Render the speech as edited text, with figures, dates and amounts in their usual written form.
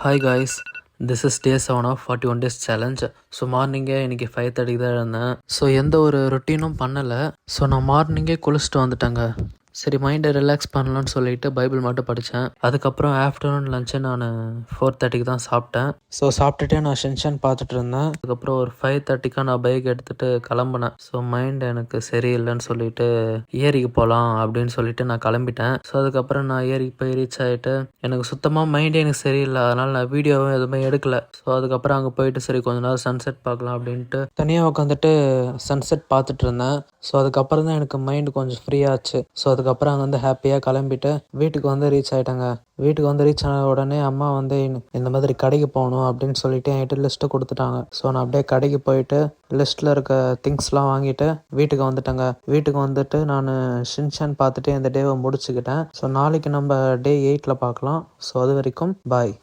Hi guys, this is day 7 of 41 days challenge. So மார்னிங்கே இன்றைக்கி 5:30 தான் இருந்தேன். ஸோ எந்த ஒரு ரொட்டீனும் பண்ணலை. ஸோ நான் மார்னிங்கே குளிச்சுட்டு வந்துட்டேங்க. சரி, மைண்டை ரிலாக்ஸ் பண்ணலான்னு சொல்லிட்டு பைபிள் மட்டும் படித்தேன். அதுக்கப்புறம் ஆஃப்டர்நூன் லஞ்சு நான் 4:30 தான் சாப்பிட்டேன். ஸோ சாப்பிட்டுட்டே நான் ஷின்சான் பார்த்துட்டு இருந்தேன். அதுக்கப்புறம் ஒரு 5:30 நான் பைக் எடுத்துகிட்டு கிளம்புனேன். ஸோ மைண்ட் எனக்கு சரியில்லைன்னு சொல்லிட்டு ஏரிக்கு போகலாம் அப்படின்னு சொல்லிட்டு நான் கிளம்பிட்டேன். ஸோ அதுக்கப்புறம் நான் ஏரிக்கு போய் ரீச் ஆகிட்டு எனக்கு சுத்தமாக மைண்டே எனக்கு சரியில்லை. அதனால் நான் வீடியோவும் எதுவுமே எடுக்கலை. ஸோ அதுக்கப்புறம் அங்கே போயிட்டு சரி கொஞ்ச நேரம் சன்செட் பார்க்கலாம் அப்படின்ட்டு தனியாக உட்காந்துட்டு சன்செட் பார்த்துட்டு இருந்தேன். ஸோ அதுக்கப்புறம் தான் எனக்கு மைண்டு கொஞ்சம் ஃப்ரீ ஆச்சு. ஸோ அதுக்கப்புறம் அங்கே வந்து ஹாப்பியாக கிளம்பிட்டு வீட்டுக்கு வந்து ரீச் ஆகிட்டாங்க. வீட்டுக்கு வந்து ரீச் ஆன உடனே அம்மா வந்து இந்த மாதிரி கடைக்கு போகணும் அப்படின்னு சொல்லிட்டு என்கிட்ட லிஸ்ட்டு கொடுத்துட்டாங்க. ஸோ நான் அப்படியே கடைக்கு போயிட்டு லிஸ்ட்டில் இருக்க திங்ஸ்லாம் வாங்கிட்டு வீட்டுக்கு வந்துட்டேங்க. வீட்டுக்கு வந்துட்டு நான் ஷின்சான் பார்த்துட்டு இந்த டேவை முடிச்சுக்கிட்டேன். ஸோ நாளைக்கு நம்ம டே 8 பார்க்கலாம். ஸோ அது வரைக்கும் பாய்.